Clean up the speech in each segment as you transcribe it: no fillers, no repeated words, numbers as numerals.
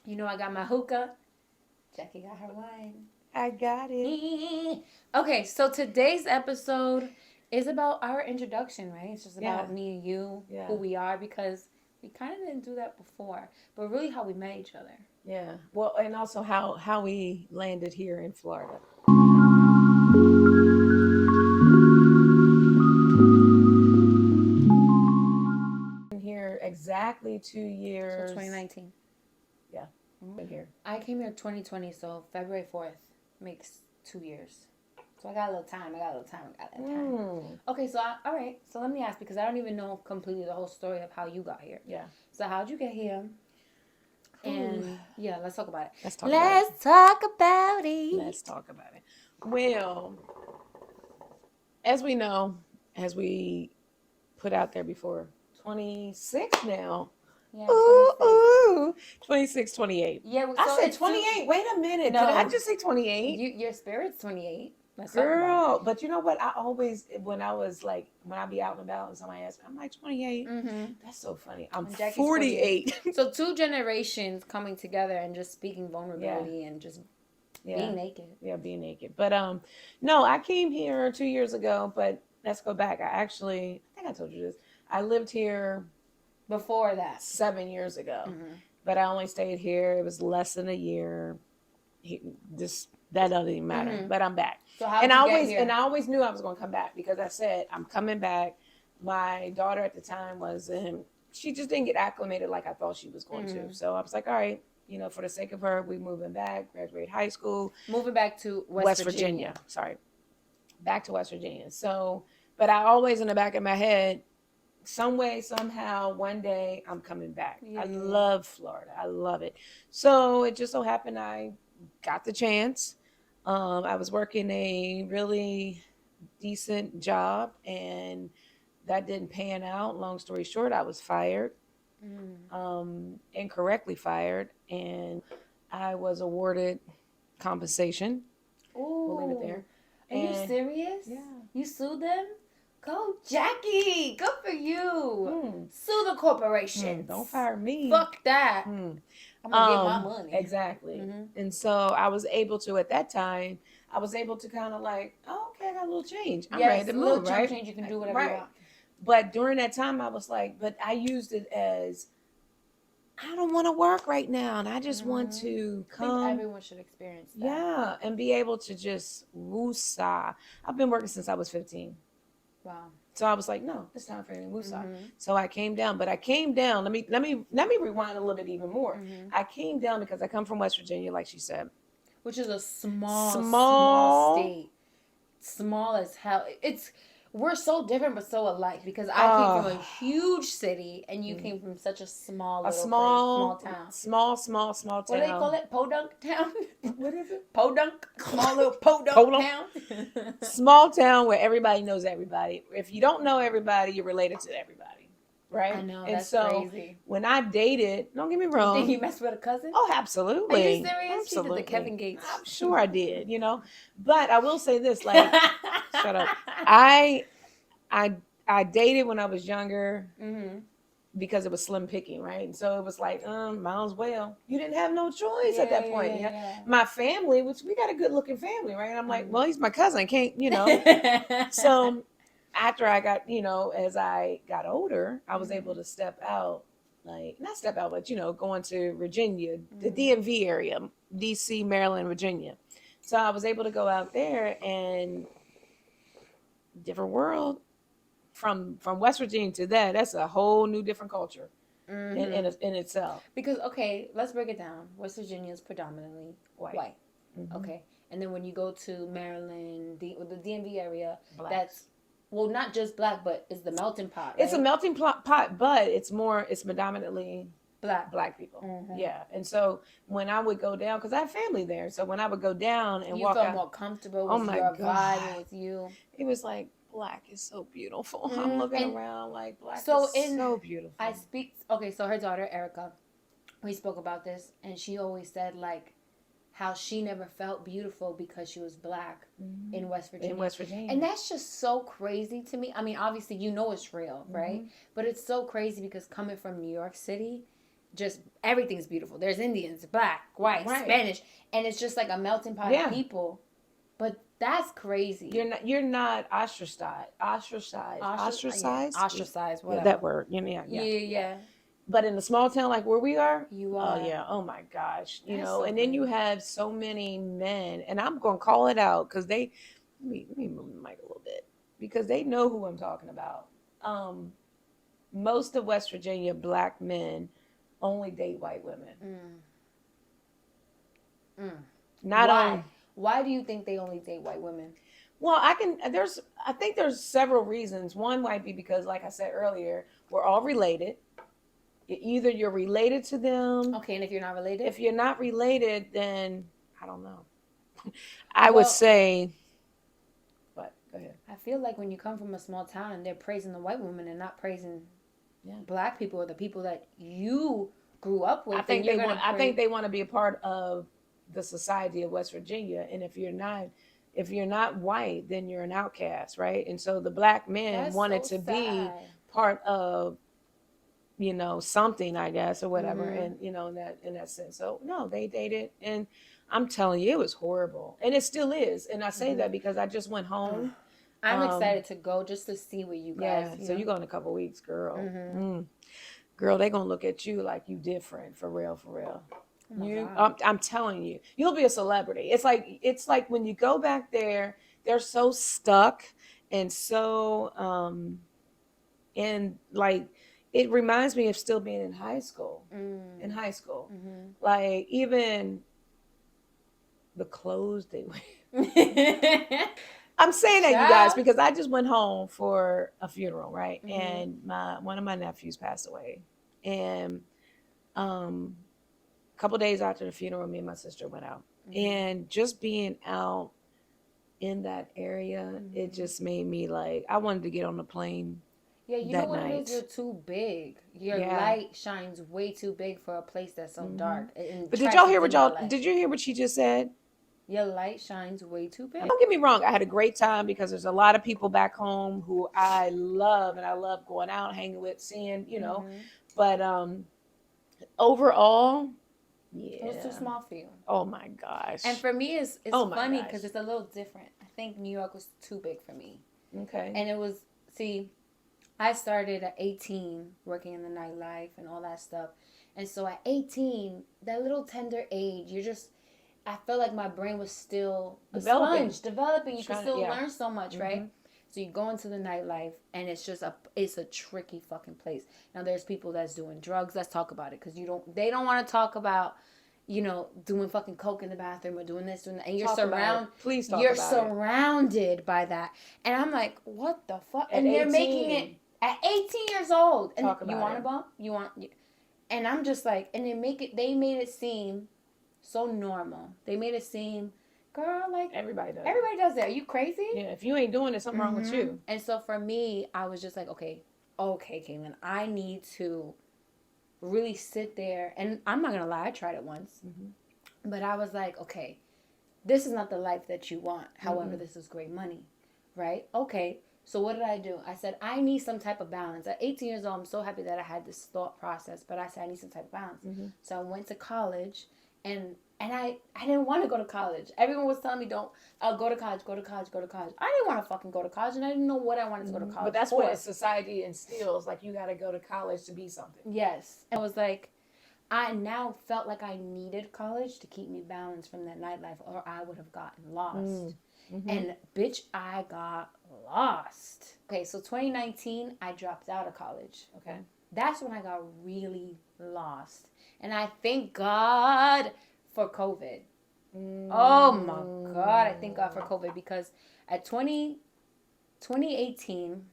You know I got my hookah. Jackie got her wine. I got it. Okay, so today's episode is about our introduction, right? It's just Yeah. about me and you, who Yeah. we are, because we kind of didn't do that before, but really how we met each other. Yeah. Well, and also how we landed here in Florida. Been here exactly 2 So years. 2019. Yeah. Been here. I came here 2020, so February 4th makes 2 years. So I got a little time. Okay, so all right. So let me ask, because I don't even know completely the whole story of how you got here. Yeah. So how'd you get here? And yeah, let's talk about it. Let's talk about it. Let's talk about it. Well, as we know, as we put out there before, 26 now. Yeah, Ooh, 26, 28. Yeah, so I said it's 28. Wait a minute. No. Did I just say 28? Your spirit's 28. Let's Girl, but you know what? I always, when I be out and about and somebody asks me, I'm like 28. Mm-hmm. That's so funny. I'm And Jackie's 48. So 2 generations coming together and just speaking vulnerability and just being naked. Yeah, being naked. But no, I came here 2 years ago, but let's go back. I think I told you this. I lived here Before that. 7 years ago. Mm-hmm. But I only stayed here. It was less than a year. That doesn't even matter. Mm-hmm. But I'm back. So how did you get here? And I always knew I was going to come back because I said I'm coming back. My daughter at the time was she just didn't get acclimated like I thought she was going to. So I was like, all right, for the sake of her, we moving back, graduate high school, moving back to West Virginia. Sorry, back to West Virginia. So, but I always in the back of my head, some way, somehow, one day I'm coming back. Yeah. I love Florida. I love it. So it just so happened I got the chance. I was working a really decent job and that didn't pan out. Long story short, I was fired, incorrectly fired, and I was awarded compensation. Ooh. We'll leave it there. Are you serious? Yeah. You sued them? Go, Jackie. Good for you. Sue the corporation. Don't fire me. Fuck that. I'm going to get my money. Exactly. Mm-hmm. And so I was able to, at that time, kind of like, oh, okay, I got a little change. I'm ready to move, right? Change, you can do whatever you want. But during that time, I was like, but I used it as, I don't want to work right now. And I just want to come. I think everyone should experience that. Yeah. And be able to just woosah. I've been working since I was 15. Wow. So I was like, no, it's time for me to woosah. So I came down, but I came down. Let me rewind a little bit even more. I came down because I come from West Virginia, like she said, which is a small state, small as hell. We're so different but so alike because I came from a huge city and you came from such a small town. Small town. What do they call it? Podunk town? What is it? Podunk? Small little podunk town? Small town where everybody knows everybody. If you don't know everybody, you're related to everybody. Right? I know, and that's so crazy. When I dated, don't get me wrong. You think you messed with a cousin? Oh, absolutely. Are you serious? Absolutely. She did the Kevin Gates. I'm sure I did, But I will say this, like, shut up. I dated when I was younger because it was slim picking, right? And so it was like, might as well. You didn't have no choice at that point. Yeah. My family, which we got a good looking family, right? And I'm like, well, he's my cousin. I can't, So after I got, as I got older, I was able to step out, like, not step out, but, going to Virginia, the DMV area, DC, Maryland, Virginia. So I was able to go out there and different world. From West Virginia to that's a whole new different culture in itself. Because, okay, let's break it down. West Virginia is predominantly white. Mm-hmm. Okay. And then when you go to Maryland, the DMV area, that's, well, not just black, but it's the melting pot, right? It's a melting pot, but it's predominantly black people. Mm-hmm. Yeah. And so when I would go down, because I have family there, so when I would go down and walk out. You felt more comfortable with your vibe with you. It was like, black is so beautiful. I'm looking around like black is so beautiful. So her daughter, Erica, we spoke about this, and she always said, like, how she never felt beautiful because she was black in West Virginia. And that's just so crazy to me. I mean, obviously, it's real, right? But it's so crazy because coming from New York City, just everything's beautiful. There's Indians, black, white, Spanish, and it's just like a melting pot of people. But that's crazy. You're not ostracized. Ostracized, whatever. Yeah, that word. Yeah. But in a small town like where we are, you are. Oh yeah. Oh my gosh. You That's know, so and then you have so many men, and I'm gonna call it out because let me move the mic a little bit because they know who I'm talking about. Most of West Virginia black men only date white women. Not Why? Why do you think they only date white women? Well, I think there's several reasons. One might be because, like I said earlier, we're all related. Either you're related to them. Okay, and if you're not related? If you're not related, then I don't know. I would say, but go ahead. I feel like when you come from a small town, they're praising the white woman and not praising black people or the people that you grew up with. I think they want to be a part of the society of West Virginia, and if you're not white, then you're an outcast, right? And so the black men wanted to be part of, something, I guess, or whatever, and in that sense. So no, they dated, and I'm telling you, it was horrible, and it still is. And I say that because I just went home. I'm excited to go just to see what you guys. Yeah, so you go in a couple weeks, girl. Girl, they gonna look at you like you different, for real, for real. I'm telling you, you'll be a celebrity. It's like when you go back there, they're so stuck and so and like it reminds me of still being in high school. Like even the clothes they wear. I'm saying that, you guys, because I just went home for a funeral, right? And one of my nephews passed away, and a couple days after the funeral, me and my sister went out, and just being out in that area, it just made me like I wanted to get on the plane. Yeah, you know what it is? You're too big. Your light shines way too big for a place that's so dark. But did you hear what she just said? Your light shines way too big. Don't get me wrong. I had a great time because there's a lot of people back home who I love, and I love going out, hanging with, seeing, But overall, it was too small for you. Oh my gosh. And for me, it's funny because it's a little different. I think New York was too big for me. Okay. And it was, I started at 18 working in the nightlife and all that stuff. And so at 18, that little tender age, I felt like my brain was still developing. You can still learn so much, right? So you go into the nightlife, and it's a tricky fucking place. Now there's people that's doing drugs. Let's talk about it, because they don't want to talk about, doing fucking coke in the bathroom or doing this, doing that, and you're surrounded by that. And I'm like, what the fuck? And they're making it at 18 years old. And you want a bump? And I'm just like, and they made it seem so normal. They made it seem, girl, like everybody does that. Are you crazy? Yeah, if you ain't doing it, something wrong with you. And so for me, I was just like, okay, Caitlin, I need to really sit there. And I'm not gonna lie, I tried it once, but I was like, okay, this is not the life that you want. However, this is great money, right? Okay. So what did I do? I said, I need some type of balance. At 18 years old, I'm so happy that I had this thought process, but I said I need some type of balance. So I went to college. And I didn't want to go to college. Everyone was telling me, go to college. I didn't want to fucking go to college, and I didn't know what I wanted to go to college. But that's what society instills, like you got to go to college to be something. Yes. And I was like, I now felt like I needed college to keep me balanced from that nightlife, or I would have gotten lost. And bitch, I got lost. Okay, so 2019, I dropped out of college. Okay. That's when I got really lost. And I thank God for COVID. Oh my God, I thank God for COVID, because at 2018,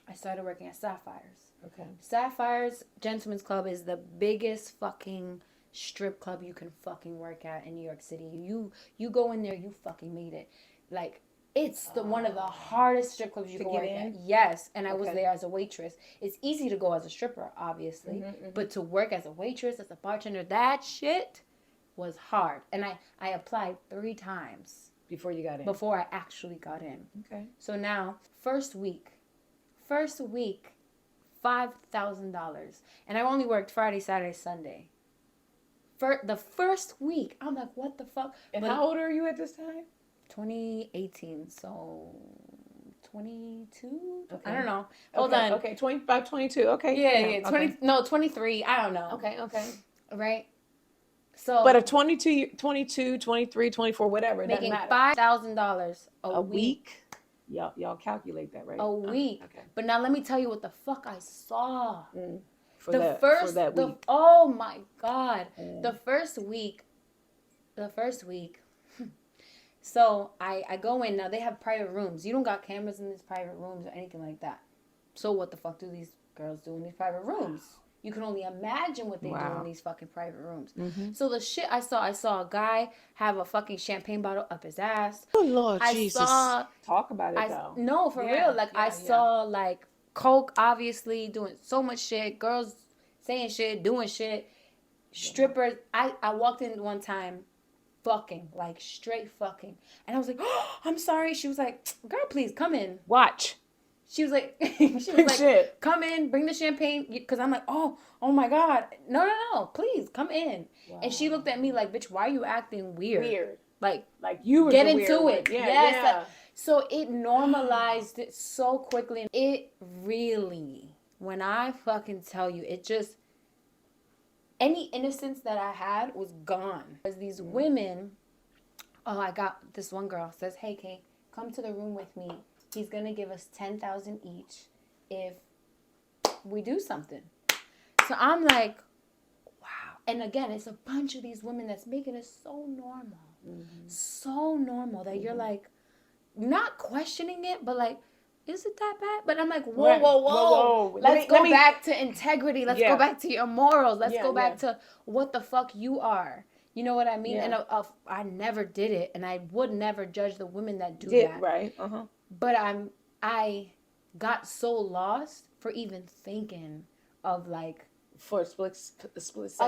I started working at Sapphires. Okay. Sapphires Gentlemen's Club is the biggest fucking strip club you can fucking work at in New York City. You go in there, you fucking made it. Like, it's one of the hardest strip clubs you can work at. Yes, and I was there as a waitress. It's easy to go as a stripper, obviously, but to work as a waitress, as a bartender, that shit was hard. And I applied 3 times before you got in. Before I actually got in. Okay. So now, first week, $5,000. And I only worked Friday, Saturday, Sunday. For the first week, I'm like, what the fuck? And how old are you at this time? 2018, so 22? Okay. I don't know. Hold okay, on. Okay, 25, 22. Okay. Yeah. 20, okay. No, 23. I don't know. Okay. Right? So. But a 22, 23, 24, whatever, it making doesn't matter. $5,000 a week. Y'all calculate that, right? A week. Okay. But now let me tell you what the fuck I saw. For that week. Oh my God. The first week. So I go in. Now they have private rooms. You don't got cameras in these private rooms or anything like that. So what the fuck do these girls do in these private rooms? You can only imagine what they do in these fucking private rooms. So the shit I saw a guy have a fucking champagne bottle up his ass. Oh Lord Jesus. Talk about it though. No, for real. Like I saw like coke, obviously doing so much shit. Girls saying shit, doing shit. Strippers. I walked in one time, fucking, like straight fucking, and I was like, oh, I'm sorry. She was like, girl, please come in. Watch. She was like, shit. Come in, bring the champagne, because I'm like, oh my God, no, please come in. Wow. And she looked at me like, bitch, why are you acting weird? Like you were get into it. Yeah, yes. Yeah. Like, so it normalized it so quickly. It really, when I fucking tell you, it just, any innocence that I had was gone. Because these women, I got this one girl says, hey, Kay, come to the room with me. He's going to give us $10,000 each if we do something. So I'm like, wow. And again, it's a bunch of these women that's making it so normal. So normal that you're like, not questioning it, but like, is it that bad? But I'm like, whoa. Let's go back to integrity. Let's go back to your morals. Let's go back to what the fuck you are. You know what I mean? Yeah. And I never did it, and I would never judge the women that do that. Right. But I got so lost for even thinking of like for a split second. A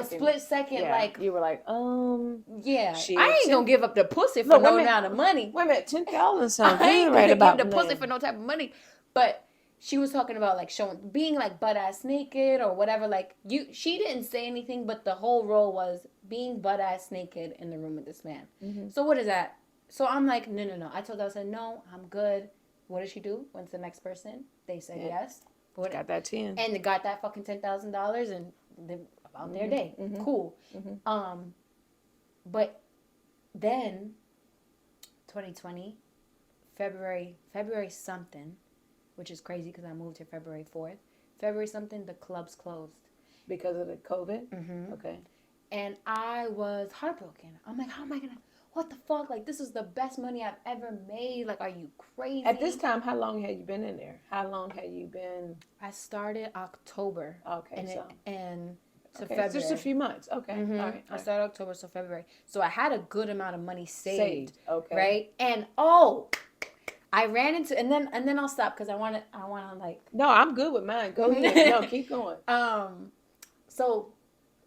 split second, like you were like, yeah. I ain't gonna give up the pussy for no amount of money. Wait a minute, 10,000 sounds I ain't right about give the pussy for no type of money. But she was talking about like being like butt ass naked or whatever. Like she didn't say anything, but the whole role was being butt ass naked in the room with this man. So what is that? So I'm like, no. I said, no, I'm good. What did she do? Went to the next person. They said yes. What got that 10? And they got that fucking $10,000 and they about their day. Cool. But then 2020, February something, which is crazy because I moved here February 4th. February something, the clubs closed. Because of the COVID? Okay. And I was heartbroken. I'm like, how am I going to, what the fuck? Like, this is the best money I've ever made. Like, are you crazy? At this time, how long had you been in there? How long had you been? I started October. Okay, and February. Just a few months. Okay. All right. I started October, so February. So I had a good amount of money saved. Okay. Right? And I ran into, and then I'll stop because I want to like. No, I'm good with mine. Go ahead. No, keep going. So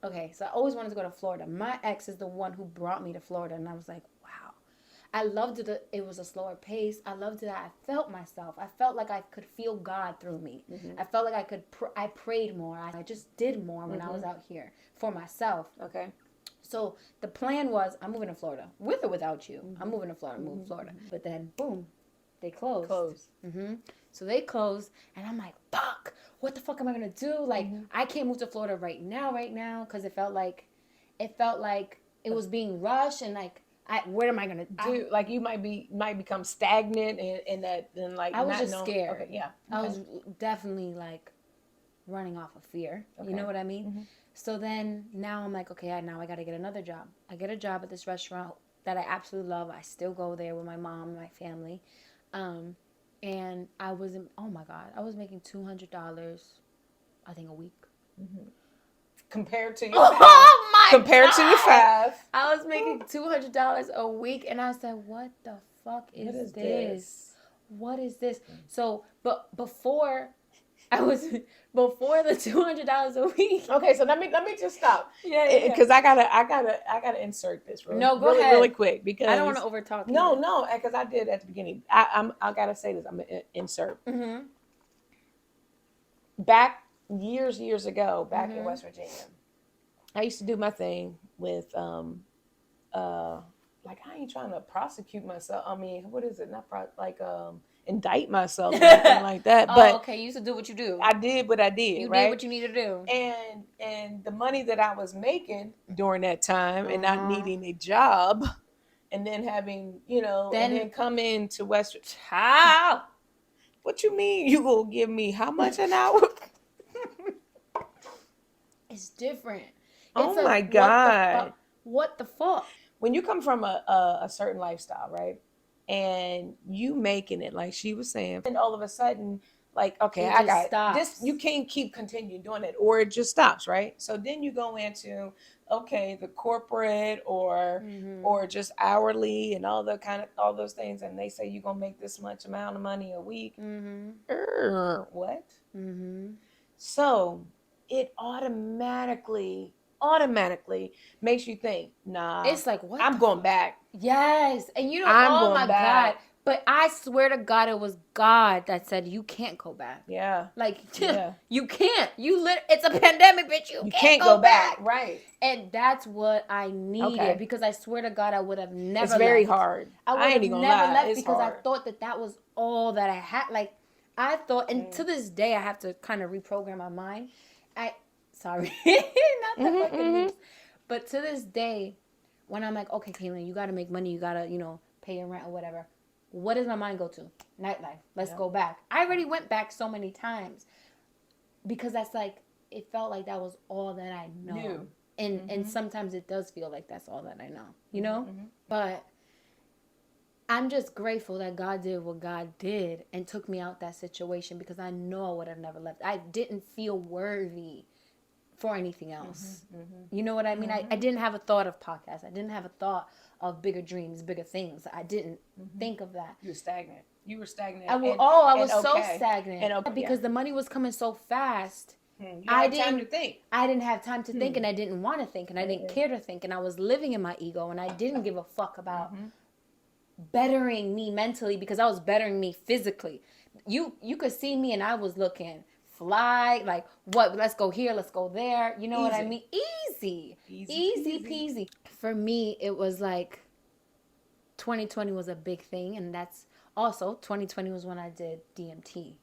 I always wanted to go to Florida. My ex is the one who brought me to Florida, and I was like, wow. I loved it. It was a slower pace. I loved that I felt myself. I felt like I could feel God through me. I felt like I could. I prayed more. I just did more when I was out here for myself. Okay. So the plan was, I'm moving to Florida, with or without you. I'm moving to Florida. Move to Florida. But then, boom, they closed. So they closed, and I'm like, fuck. What the fuck am I gonna do? Like, I can't move to Florida right now, because it felt like it was being rushed, and like, what am I gonna do? Like, you might become stagnant, and like I was just scared. Okay, yeah, I was definitely like running off of fear. You know what I mean? So then now I'm like, okay, now I gotta get another job. I get a job at this restaurant that I absolutely love. I still go there with my mom and my family. And I was, oh my God, I was making $200, I think, a week. Compared to your $5. I was making $200 a week, and I said, what the fuck is this? What is this? So, but before the $200 a week. Okay, so let me just stop. Yeah. Because I gotta insert this go ahead. Really quick, because I don't want to overtalk you. No, because I did at the beginning. I gotta say this. I'm gonna insert. Back years ago, back in West Virginia, I used to do my thing with like, I ain't trying to prosecute myself. I mean, what is it? Not indict myself or anything like that. But okay, you used to do what you do. I did what I did. You right? did what you needed to do. And the money that I was making during that time and not needing a job, and then having, and then come into West Virginia. How? What you mean you gonna give me how much an hour? It's different. Oh my God. What the fuck? When you come from a certain lifestyle, right? And you making it, like she was saying, and all of a sudden, like, okay, I got this. You can't keep continuing doing it, or it just stops, right? So then you go into, okay, the corporate or just hourly and all those things, and they say you're gonna make this much amount of money a week. What? So it automatically makes you think, nah, it's like, what? I'm going back. Yes. And oh my God. But I swear to God, it was God that said, you can't go back. Yeah. Like, you can't. It's a pandemic, bitch. You can't go back. Right. And that's what I needed, because I swear to God, I would have never left. It's very hard. I would have never left because I thought that was all that I had. Like, I thought, and to this day, I have to kind of reprogram my mind. Sorry, not the fucking news. But to this day, when I'm like, okay, Kaylin, you got to make money. You got to, pay your rent or whatever. What does my mind go to? Nightlife. Let's go back. I already went back so many times because that's like, it felt like that was all that I know. And sometimes it does feel like that's all that I know, But I'm just grateful that God did what God did and took me out that situation, because I know I would have never left. I didn't feel worthy for anything else. You know what I mean? I didn't have a thought of podcasts. I didn't have a thought of bigger dreams, bigger things. I didn't think of that. You were stagnant. I was so stagnant because the money was coming so fast. I didn't have time to think. I didn't have time to think, and I didn't want to think, and I didn't care to think, and I was living in my ego, and I didn't give a fuck about bettering me mentally, because I was bettering me physically. You could see me, and I was looking fly, like, what, let's go here, let's go there. You know what I mean? Easy peasy. For me, it was like 2020 was a big thing, and that's also 2020 was when I did DMT.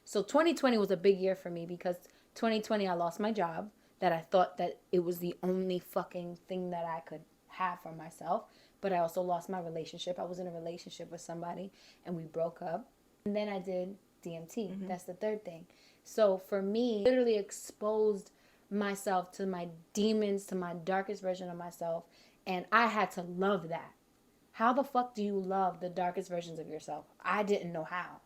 So 2020 was a big year for me, because 2020 I lost my job, that I thought that it was the only fucking thing that I could have for myself. But I also lost my relationship. I was in a relationship with somebody and we broke up. And then I did DMT. That's the third thing. So for me, literally exposed myself to my demons, to my darkest version of myself. And I had to love that. How the fuck do you love the darkest versions of yourself? I didn't know how.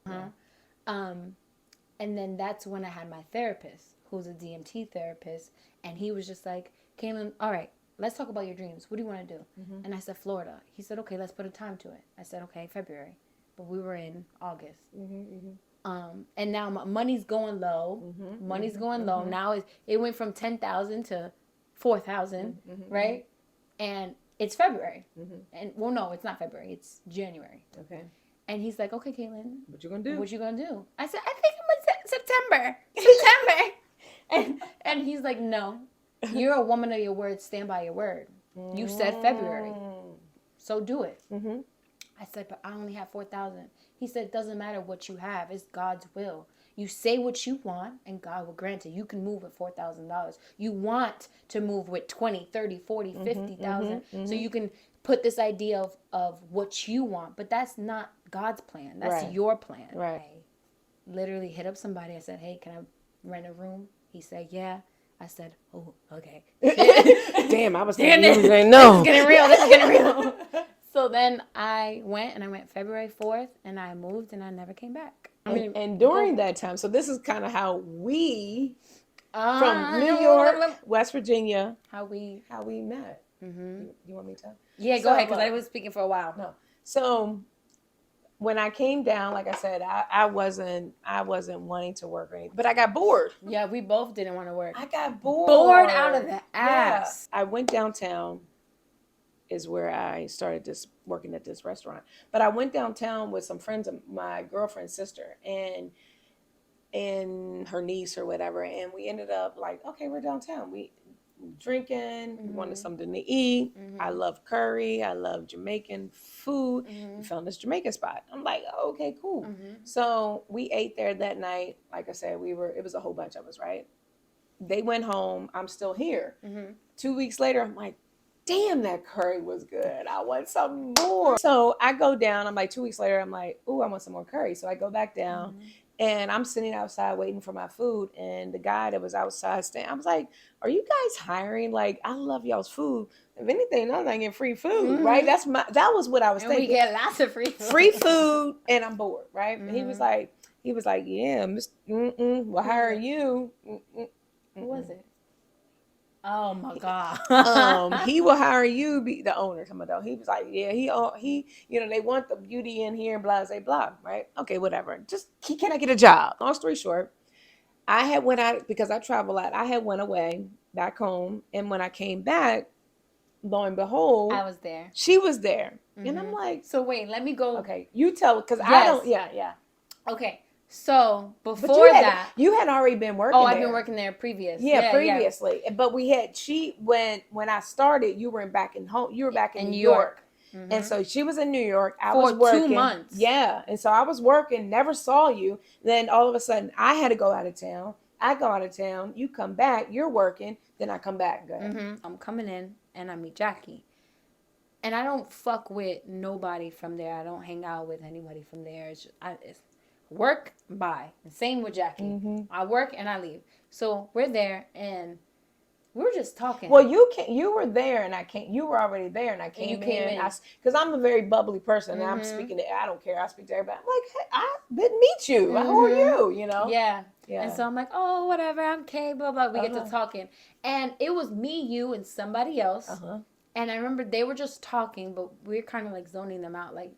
And then that's when I had my therapist, who's a DMT therapist. And he was just like, Kaylin, all right, let's talk about your dreams. What do you want to do? And I said, Florida. He said, okay, let's put a time to it. I said, okay, February. But we were in August. And now my money's going low. Money's going low. Now it went from 10,000 to 4,000, right? And it's February. And well, no, it's not February. It's January. Okay. And he's like, okay, Kaylin. What you gonna do? What you gonna do? I said, I think I'm September. And he's like, no. You're a woman of your word. Stand by your word. You said February. So do it. I said, but I only have 4,000. He said, it doesn't matter what you have. It's God's will. You say what you want and God will grant it. You can move with $4,000. You want to move with 20, 30, 40, 50,000. So you can put this idea of what you want. But that's not God's plan. That's your plan. Right. I literally hit up somebody. I said, hey, can I rent a room? He said, yeah. I said, oh, okay. Damn, I was thinking, no. This is getting real. So then I went February 4th, and I moved, and I never came back. And during that time, so this is kind of how we, from New York, West Virginia, how we met. You want me to tell? Yeah, go ahead, because I was speaking for a while. No. So when I came down, like I said, I wasn't wanting to work or anything, but I got bored. Yeah, we both didn't want to work. I got bored. Bored out of the ass. Yeah. I went downtown is where I started working at this restaurant. But I went downtown with some friends of my girlfriend's sister, and and her niece or whatever, and we ended up like, okay, we're downtown. We drinking. We wanted something to eat. I love curry. I love Jamaican food. We found this Jamaican spot. I'm like, oh, okay, cool. So we ate there that night. Like I said, it was a whole bunch of us, right? They went home. I'm still here. 2 weeks later, I'm like, damn, that curry was good. I want some more. So I go down. I'm like, 2 weeks later, I'm like, ooh, I want some more curry. So I go back down. And I'm sitting outside waiting for my food. And the guy that was outside standing, I was like, are you guys hiring? Like, I love y'all's food. If anything, I'm not getting free food, right? That was what I was thinking. We get lots of free food. Free food, and I'm bored, right? And he was like, yeah, we'll hire you. Who was it? Oh my God. He will hire you, be the owner. He was like, yeah, he, they want the beauty in here, blah, blah, blah, right? Okay, whatever. Just, can I get a job? Long story short, I had went out because I travel a lot. I had went away back home, and when I came back, lo and behold, I was there. She was there, and I'm like, so wait, let me go. Okay, you tell, because I don't. Yeah. Okay. So before you had already been working. Oh, I've been working there previously. Yeah, previously. Yeah. But when I started, you were back in home. You were back in New York. And so she was in New York. I was working 2 months. Yeah, and so I was working. Never saw you. Then all of a sudden, I had to go out of town. I go out of town. You come back. You're working. Then I come back. Go ahead. I'm coming in and I meet Jackie. And I don't fuck with nobody from there. I don't hang out with anybody from there. It's work, bye. Same with Jackie. I work and I leave. So we're there and we're just talking. Well, you were there and I came. You were already there and I came in. Because I'm a very bubbly person and I'm speaking to. I don't care. I speak to everybody. I'm like, hey, I didn't meet you. Who are you? Yeah. And so I'm like, oh, whatever. I'm okay. Blah blah. We get to talking, and it was me, you, and somebody else. And I remember they were just talking, but we're kind of like zoning them out, like.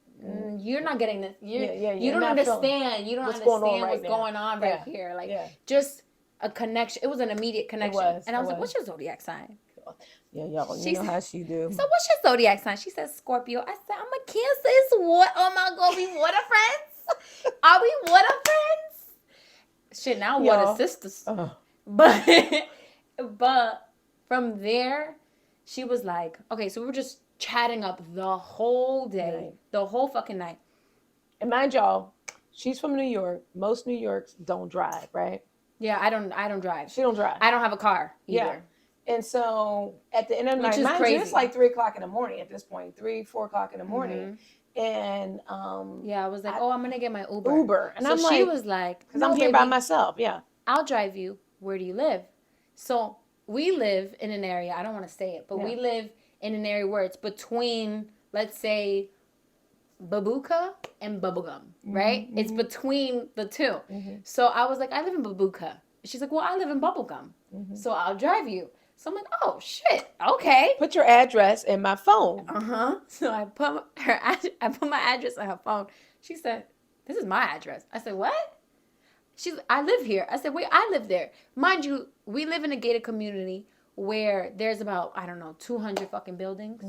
You're not getting this. You don't understand. You don't understand what's going on right here. Like, just a connection. It was an immediate connection. And I was like, what's your zodiac sign? Yeah, y'all, you know how she do. So what's your zodiac sign? She said Scorpio. I said, I'm a Cancer. It's what? Oh my God, we water friends? Are we water friends? Shit, now water sisters. But from there, she was like, okay, so we were just chatting up the whole day, the whole fucking night. And mind y'all, she's from New York. Most New Yorks don't drive, right? Yeah, I don't drive. She don't drive. I don't have a car either. Yeah. And so at the end of the night, mind you, it's like 3 o'clock in the morning at this point, 4 o'clock in the morning. And I was like, I'm gonna get my Uber. And so she was like, because I'm here by myself. Yeah, I'll drive you. Where do you live? So we live in an area. I don't want to say it, but we live in an area where it's between, let's say, Babuka and Bubblegum, right? It's between the two. So I was like, I live in Babuka. She's like, well, I live in Bubblegum. So I'll drive you. So I'm like, oh, shit. Okay. Put your address in my phone. So I put my address on her phone. She said, this is my address. I said, what? I live here. I said, wait, I live there. Mind you, we live in a gated community where there's about, 200 fucking buildings.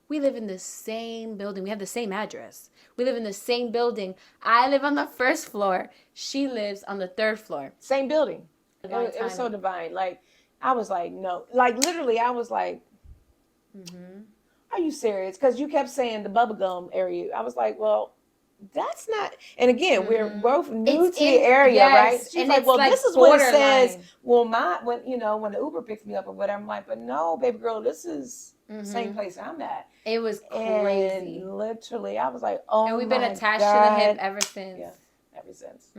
We live in the same building. We have the same address. We live in the same building. I live on the first floor. She lives on the third floor. Same building. It was so divine. Like, I was like, no. Like, literally, I was like, are you serious? Because you kept saying the bubblegum area. I was like, well, that's not. And again, we're both new to the area, right? She's like, well, this is what it says. Well, when the Uber picks me up or whatever, I'm like, but no, baby girl, this is the same place I'm at. It was crazy. And literally, I was like, oh my God. And we've been attached to the hip ever since. Yeah, ever since.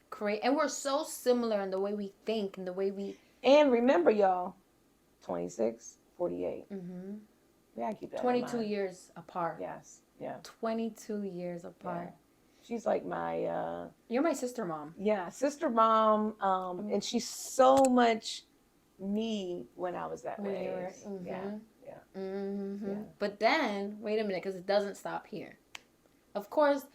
Great. And we're so similar in the way we think and the way we. And remember, y'all, 26, 48. Yeah, I keep that 22 years apart. Yes. Yeah. 22 years apart. Yeah. She's like my... You're my sister mom. Yeah, sister mom. And she's so much me when I was that way. Yeah. But then, wait a minute, because it doesn't stop here. Of course,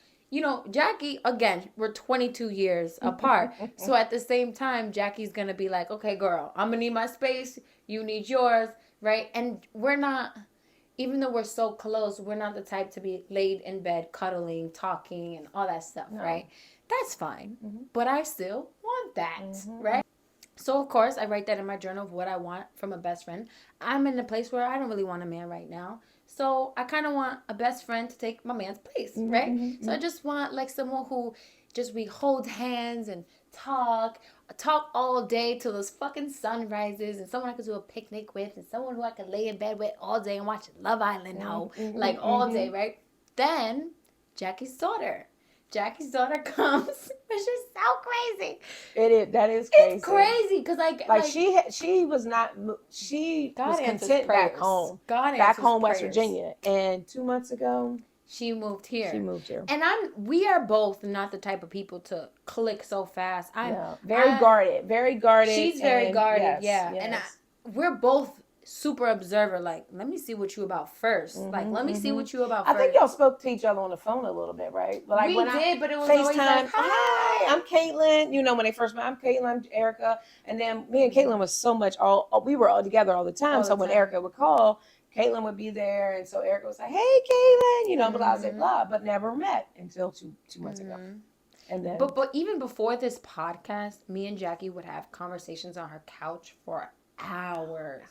Jackie, again, we're 22 years apart. So at the same time, Jackie's going to be like, okay, girl, I'm going to need my space. You need yours, right? And we're not... even though we're so close, we're not the type to be laid in bed, cuddling, talking, and all that stuff, right? That's fine. But I still want that, right? So, of course, I write that in my journal of what I want from a best friend. I'm in a place where I don't really want a man right now. So, I kind of want a best friend to take my man's place, right? So, I just want, like, someone who just we hold hands and talk all day till the fucking sun rises, and someone I could do a picnic with, and someone who I could lay in bed with all day and watch Love Island like all day, right? Then, Jackie's daughter comes, which is so crazy. It is. That is crazy. It's crazy because like she was not. She God was content back home. West Virginia, and 2 months ago she moved here. And we are both not the type of people to click so fast. I'm very guarded. She's very guarded. Yes. And we're both super observer. Like, let me see what you about first. Let me see what you about first. I think y'all spoke to each other on the phone a little bit, right? But we did, but it was always like, hi, I'm Caitlin. You know, when they first met, I'm Caitlin, I'm Erica. And then me and Caitlin was so much we were all together all the time. So when Erica would call, Caitlin would be there. And so Erica was like, hey, Caitlin, you know, blah, blah, blah, but never met until two months ago. And then, but even before this podcast, me and Jackie would have conversations on her couch for hours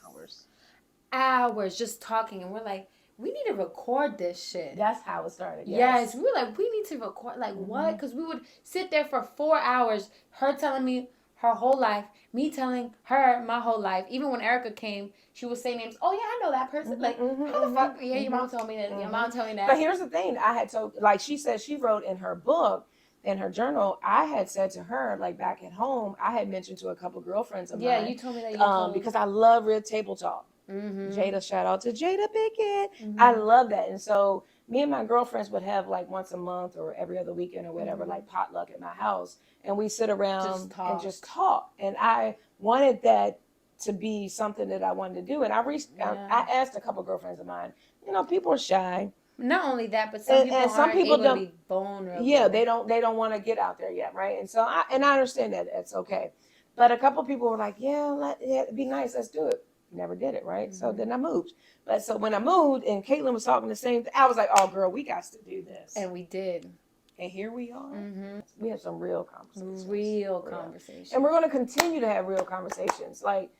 just talking, and we're like, we need to record this shit. That's how it started. Yes, we were like, we need to record. Like, what? Because we would sit there for 4 hours, her telling me her whole life, me telling her my whole life. Even when Erica came, she would say names. Oh yeah, I know that person. Like, how the fuck? Yeah, your mom told me that. Your mom told me that. But here's the thing: I had told, like she said, she wrote in her book. In her journal, I had said to her, like back at home, I had mentioned to a couple girlfriends of mine. Yeah, you told me that. Because I love real table talk. Jada, shout out to Jada Pickett. I love that. And so me and my girlfriends would have like once a month or every other weekend or whatever, like potluck at my house. And we sit around and just talk. And I wanted that to be something that I wanted to do. And I asked a couple girlfriends of mine, you know, people are shy. Not only that, but some people don't be vulnerable. Yeah, they don't want to get out there yet, right? And so I understand that it's okay. But a couple people were like, yeah, it'd be nice, let's do it. Never did it, right? So then I moved. But so when I moved and Caitlin was talking the same thing, I was like, oh girl, we got to do this. And we did. And here we are. We have some real conversations. Real conversations. And we're going to continue to have real conversations. Like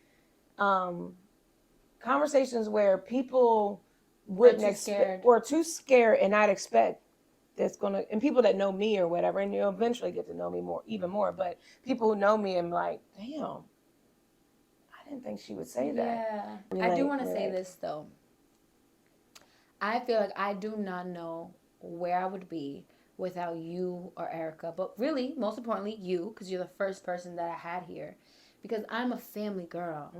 conversations where people wouldn't expect or too scared and not expect that's gonna, and people that know me or whatever, and you'll eventually get to know me even more, but people who know me and like, damn, I didn't think she would say that. I do want to say this though. I feel like I do not know where I would be without you or Erica, but really, most importantly, you, because you're the first person that I had here. Because I'm a family girl.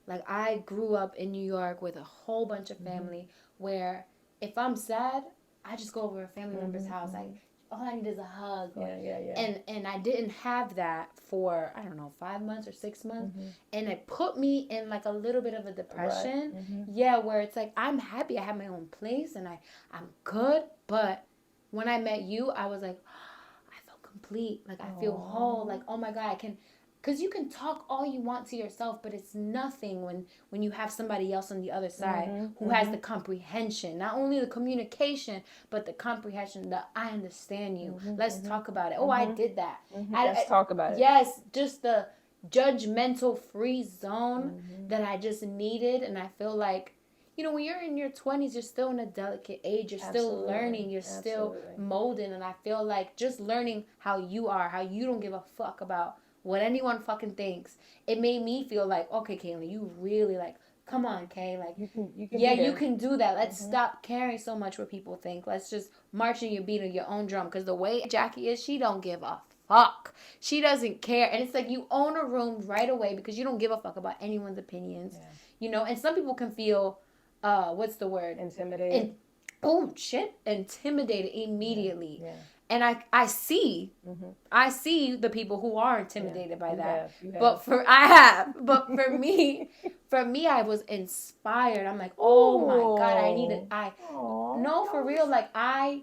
Like, I grew up in New York with a whole bunch of family where if I'm sad, I just go over to a family member's house. Like, all I need is a hug. And I didn't have that for, I don't know, 5 months or 6 months. And it put me in, like, a little bit of a depression. Yeah, where it's like, I'm happy I have my own place and I'm good. But when I met you, I was like, oh, I feel complete. Like, I feel whole. Like, oh, my God, I can... Because you can talk all you want to yourself, but it's nothing when you have somebody else on the other side who has the comprehension. Not only the communication, but the comprehension that I understand you. Let's talk about it. Oh, I did that. Let's talk about it. Yes, just the judgmental free zone that I just needed. And I feel like, you know, when you're in your 20s, you're still in a delicate age. You're still learning. You're still molding. And I feel like just learning how you are, how you don't give a fuck about what anyone fucking thinks. It made me feel like, okay, Kayla, you really like, come on, Kay, like, you can do that. Let's stop caring so much what people think. Let's just march in your beat of your own drum. Because the way Jackie is, she don't give a fuck. She doesn't care. And it's like you own a room right away because you don't give a fuck about anyone's opinions. You know, and some people can feel, what's the word? Intimidated. Intimidated immediately. And I see the people who are intimidated by that. You have. But for me, I was inspired. I'm like, oh my God, for real. Like I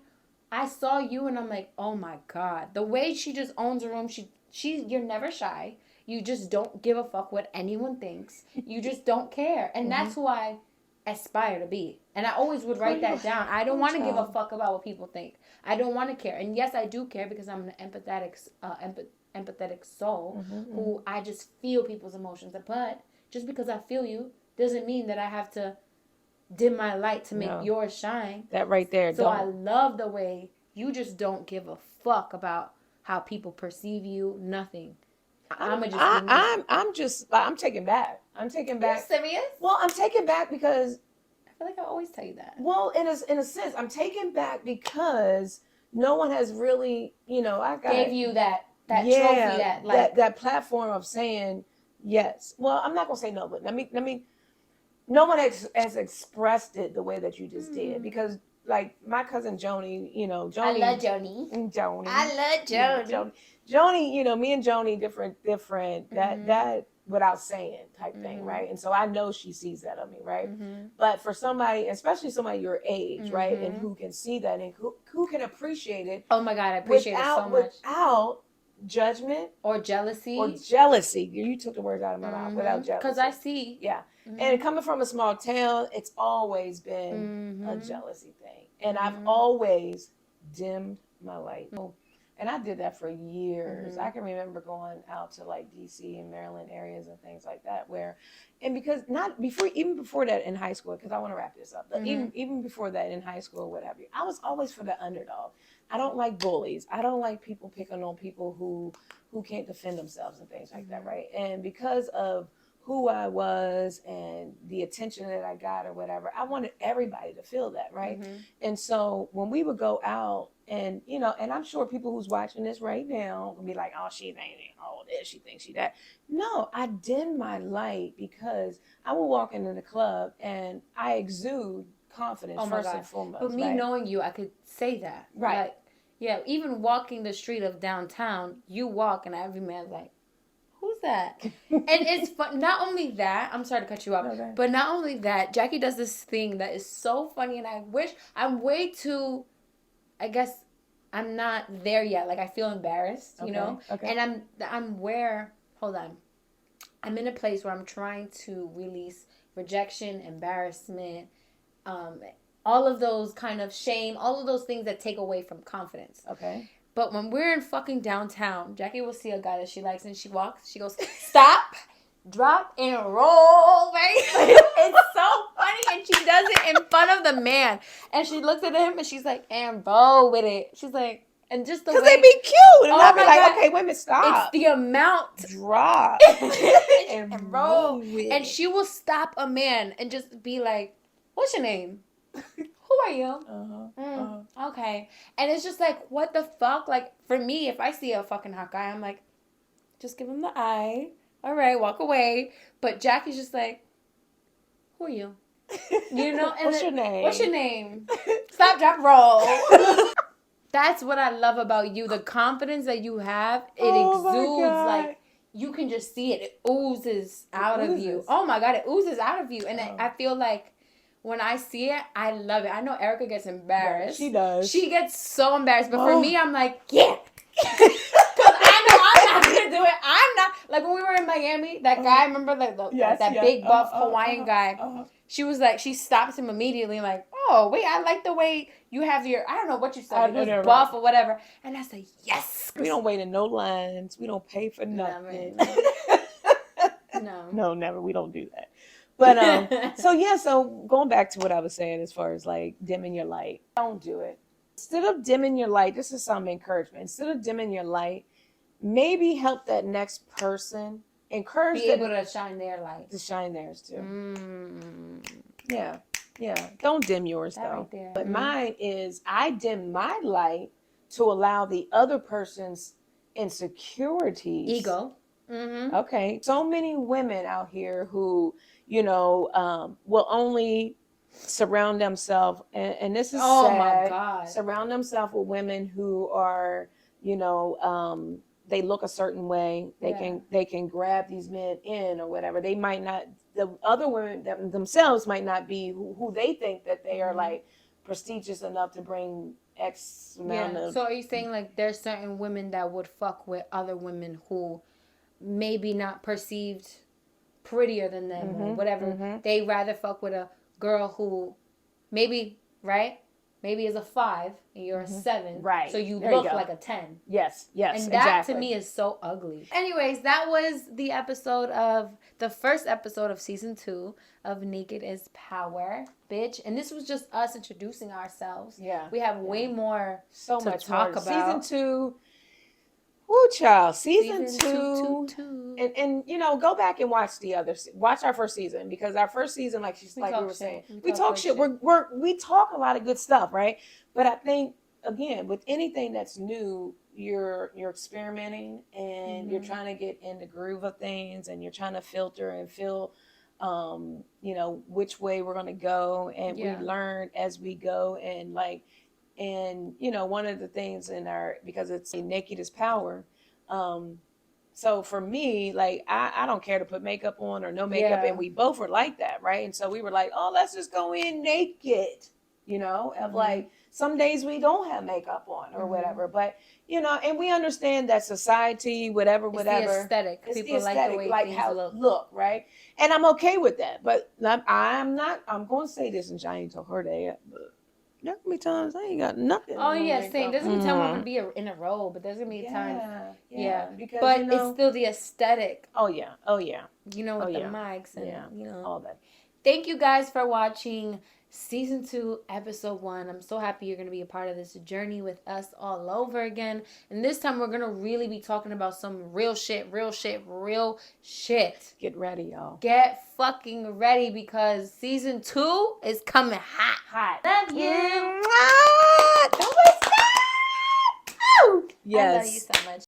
saw you and I'm like, oh my God, the way she just owns a room. You're never shy. You just don't give a fuck what anyone thinks. You just don't care. And that's why aspire to be. And I always would write that down. I don't want to give a fuck about what people think. I don't want to care. And yes, I do care because I'm an empathetic soul who I just feel people's emotions. But just because I feel you doesn't mean that I have to dim my light to make yours shine. That right there. So I love the way you just don't give a fuck about how people perceive you. Nothing. I'm taken back. I'm taken back. Are you serious? Well, I'm taken back because I feel like I always tell you that. Well, in a sense, I'm taken back because no one has really, gave you that trophy, that platform of saying yes. Well, I'm not gonna say no, but let me. No one has expressed it the way that you just did, because like my cousin Joni, Joni. I love Joni. I love Joni. Joni, me and Joni different. That without saying type thing, right? And so I know she sees that of me, right? But for somebody, especially somebody your age, right, and who can see that and who can appreciate it. Oh my God, I appreciate it so much. Without judgment or jealousy. You took the words out of my mouth. Without jealousy. Because I see. Yeah. And coming from a small town, it's always been a jealousy thing. And I've always dimmed my light. And I did that for years. I can remember going out to like DC and Maryland areas and things like that even before that in high school, because I want to wrap this up, but even before that in high school, what have you, I was always for the underdog. I don't like bullies. I don't like people picking on people who can't defend themselves and things like that, right? And because of who I was and the attention that I got or whatever, I wanted everybody to feel that, right? And so when we would go out and, and I'm sure people who's watching this right now will be like, oh, she ain't all this, she thinks she that. No, I dimmed my light because I would walk into the club and I exude confidence first and foremost. But me knowing you, I could say that. Right. Like, yeah, even walking the street of downtown, you walk and every man's like, who's that? And it's fun. Not only that, I'm sorry to cut you off, but not only that, Jackie does this thing that is so funny, and I wish I'm way too, I guess I'm not there yet. Like I feel embarrassed, you know? Okay. And I'm in a place where I'm trying to release rejection, embarrassment, all of those kind of shame, all of those things that take away from confidence. Okay. But when we're in fucking downtown, Jackie will see a guy that she likes and she walks, she goes, stop, drop, and roll, right? It's so funny. And she does it in front of the man. And she looks at him and she's like, and roll with it. She's like, and just the way. Because they be cute. And I'll be like, okay, women, stop. It's the amount. Drop. and roll. With and she will stop a man and just be like, what's your name? Who are you? Okay. And it's just like, what the fuck? Like, for me, if I see a fucking hot guy, I'm like, just give him the eye. All right, walk away. But Jackie's just like, who are you? You know? And What's your name? What's your name? Stop, drop, roll. That's what I love about you. The confidence that you have, it exudes. Like, you can just see it. It oozes out of you. Oh, my God. It oozes out of you. And I feel like, when I see it, I love it. I know Erica gets embarrassed. Yeah, she does. She gets so embarrassed. But for me, I'm like, yeah. Because I know I'm not going to do it. I'm not. Like when we were in Miami, that guy, remember that big buff Hawaiian guy? She was like, she stops him immediately like, oh, wait, I like the way you have your, I don't know what you said. It was buff or whatever. And I said, yes. We don't wait in no lines. We don't pay for nothing. No, never. We don't do that. But so going back to what I was saying as far as like dimming your light, don't do it. Instead of dimming your light, this is some encouragement. Instead of dimming your light, maybe help that next person, encourage them able to shine their light. To shine theirs too. Yeah. Don't dim yours though. Right, but mine is I dim my light to allow the other person's insecurities. Ego. Okay. So many women out here who, will only surround themselves, and this is sad, my God. Surround themselves with women who are, they look a certain way. They can grab these men in or whatever. They might not, the other women themselves might not be who they think that they are like prestigious enough to bring X amount of. So are you saying like there's certain women that would fuck with other women who maybe not perceived prettier than them or whatever? They rather fuck with a girl who maybe, right? Maybe is a 5 and you're a 7. Right. So you There look you go. like a 10. Yes, And that to me is so ugly. Anyways, that was the first episode of season 2 of Naked is Power, bitch. And this was just us introducing ourselves. Yeah. We have way more to much talk more. about. Season 2. Woo, child. Season 2. And go back and watch our first season, because our first season, like we were saying, we talk shit. We talk a lot of good stuff, right? But I think, again, with anything that's new, you're experimenting and you're trying to get in the groove of things, and you're trying to filter and feel which way we're going to go, and we learn as we go. And one of the things because it's Naked is Power, so for me, like, I don't care to put makeup on or no makeup, and we both were like that, right? And so we were like, oh, let's just go in naked, of like, some days we don't have makeup on or whatever, but and we understand that society, whatever, it's the aesthetic. It's people the aesthetic, like the way like things how look, right? And I'm okay with that, but I'm going to say this, and I ain't told her that yet, but there can be times I ain't got nothing. Oh yeah, same. There's gonna be times I'm gonna be in a role, but there's gonna be times. Yeah. Because, but it's still the aesthetic. Oh yeah. With the mics and all that. Thank you guys for watching season 2, episode 1. I'm so happy you're gonna be a part of this journey with us all over again. And this time we're gonna really be talking about some real shit. Get ready, y'all. Get fucking ready, because season 2 is coming hot. Love you. Don't stop. Yes. I love you so much.